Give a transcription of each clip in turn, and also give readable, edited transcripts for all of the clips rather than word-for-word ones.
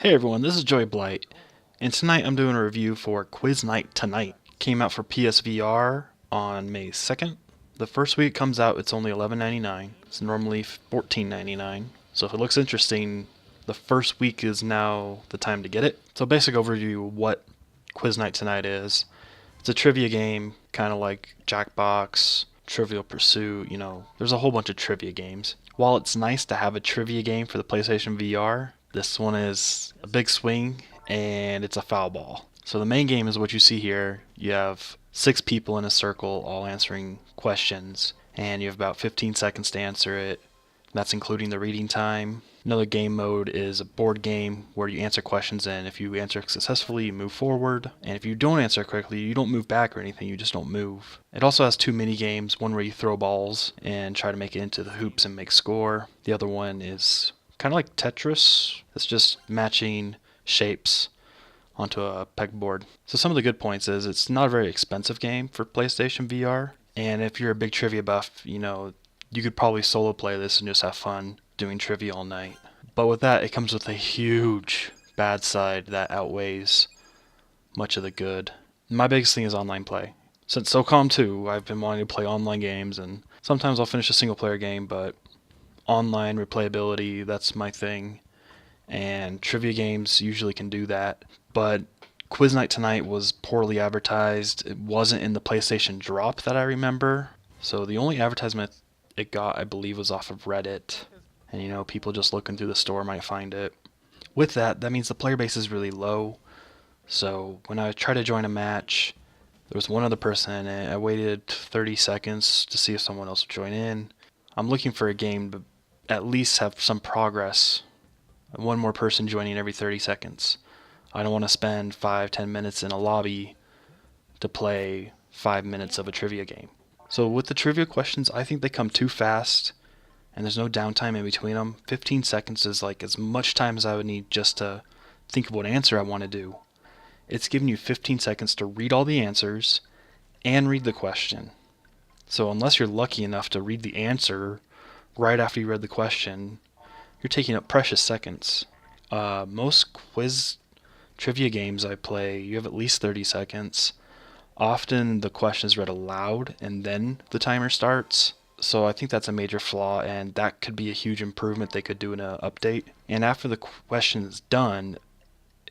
Hey everyone, this is Joey Blight, and tonight I'm doing a review for Quiz Night Tonight. Came out for PSVR on May 2nd. The first week it comes out, it's only $11.99. It's normally $14.99. So if it looks interesting, the first week is now the time to get it. So basic overview of what Quiz Night Tonight is. It's a trivia game, kind of like Jackbox, Trivial Pursuit, there's a whole bunch of trivia games. While it's nice to have a trivia game for the PlayStation VR, this one is a big swing and it's a foul ball. So the main game is what you see here. You have 6 people in a circle all answering questions, and you have about 15 seconds to answer it. That's including the reading time. Another game mode is a board game where you answer questions, and if you answer successfully, you move forward. And if you don't answer correctly, you don't move back or anything, you just don't move. It also has 2 mini games, one where you throw balls and try to make it into the hoops and make score. The other one is kind of like Tetris. It's just matching shapes onto a pegboard. So some of the good points is it's not a very expensive game for PlayStation VR. And if you're a big trivia buff, you could probably solo play this and just have fun doing trivia all night. But with that, it comes with a huge bad side that outweighs much of the good. My biggest thing is online play. Since SOCOM 2, I've been wanting to play online games, and sometimes I'll finish a single player game, but online replayability, that's my thing. And trivia games usually can do that. But Quiz Night Tonight was poorly advertised. It wasn't in the PlayStation drop that I remember. So the only advertisement it got, I believe, was off of Reddit. And people just looking through the store might find it. With that, that means the player base is really low. So when I tried to join a match, there was one other person in it. I waited 30 seconds to see if someone else would join in. I'm looking for a game to at least have some progress. One more person joining every 30 seconds. I don't want to spend 5-10 minutes in a lobby to play 5 minutes of a trivia game. So with the trivia questions, I think they come too fast, and there's no downtime in between them. 15 seconds is like as much time as I would need just to think of what answer I want to do. It's giving you 15 seconds to read all the answers and read the question. So unless you're lucky enough to read the answer right after you read the question, you're taking up precious seconds. Most quiz trivia games I play, you have at least 30 seconds. Often the question is read aloud and then the timer starts. So I think that's a major flaw, and that could be a huge improvement they could do in an update. And after the question is done,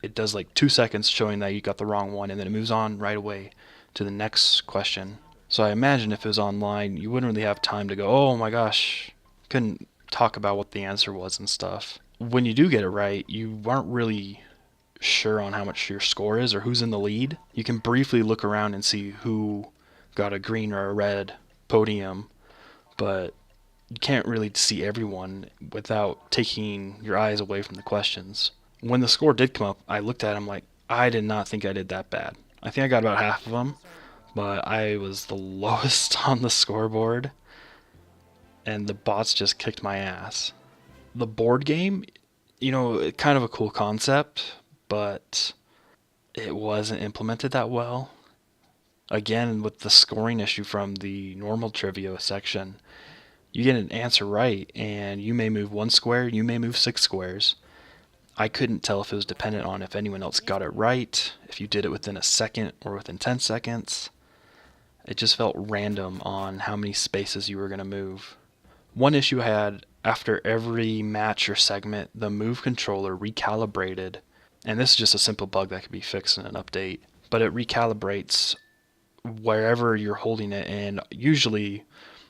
it does like 2 seconds showing that you got the wrong one, and then it moves on right away to the next question. So I imagine if it was online, you wouldn't really have time to go, oh my gosh, couldn't talk about what the answer was and stuff. When you do get it right, you aren't really sure on how much your score is or who's in the lead. You can briefly look around and see who got a green or a red podium, but you can't really see everyone without taking your eyes away from the questions. When the score did come up, I looked at them like, I did not think I did that bad. I think I got about half of them, but I was the lowest on the scoreboard, and the bots just kicked my ass. The board game, kind of a cool concept, but it wasn't implemented that well. Again, with the scoring issue from the normal trivia section, you get an answer right, and you may move 1 square, you may move 6 squares. I couldn't tell if it was dependent on if anyone else got it right, if you did it within a second or within 10 seconds. It just felt random on how many spaces you were going to move. One issue I had, after every match or segment, the move controller recalibrated, and this is just a simple bug that could be fixed in an update, but it recalibrates wherever you're holding it, and usually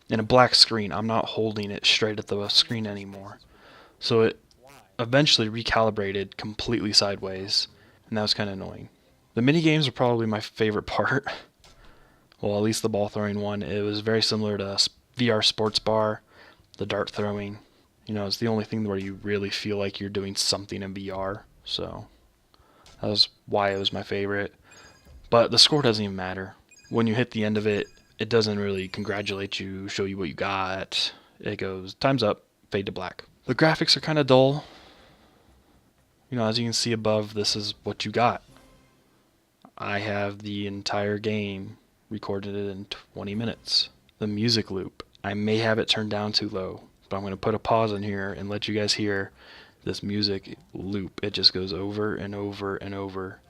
in a black screen, I'm not holding it straight at the screen anymore. So it eventually recalibrated completely sideways, and that was kind of annoying. The mini games are probably my favorite part. Well, at least the ball throwing one. It was very similar to VR Sports Bar, the dart throwing. It's the only thing where you really feel like you're doing something in VR. So that was why it was my favorite. But the score doesn't even matter. When you hit the end of it, it doesn't really congratulate you, show you what you got. It goes, time's up, fade to black. The graphics are kind of dull. As you can see above, this is what you got. I have the entire game recorded it in 20 minutes. The music loop, I may have it turned down too low, but I'm going to put a pause in here and let you guys hear this music loop. It just goes over and over and over.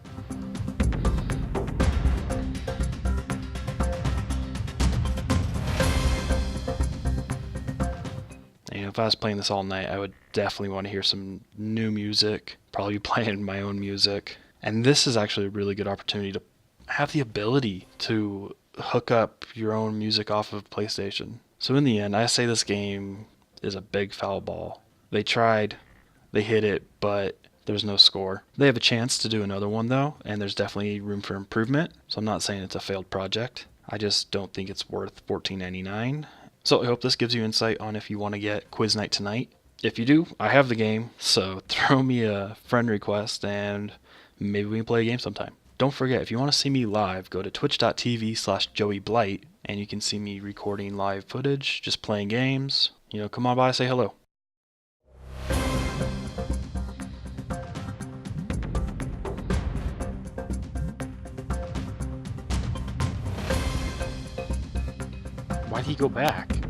And if I was playing this all night, I would definitely want to hear some new music, probably playing my own music. And this is actually a really good opportunity to have the ability to hook up your own music off of PlayStation. So in the end, I say this game is a big foul ball. They tried, they hit it, but there's no score. They have a chance to do another one though, and there's definitely room for improvement. So I'm not saying it's a failed project. I just don't think it's worth $14.99. So I hope this gives you insight on if you want to get Quiz Night tonight. If you do, I have the game, so throw me a friend request and maybe we can play a game sometime. Don't forget, if you want to see me live, go to twitch.tv/JoeyBlight and you can see me recording live footage, just playing games. Come on by, say hello. Why'd he go back?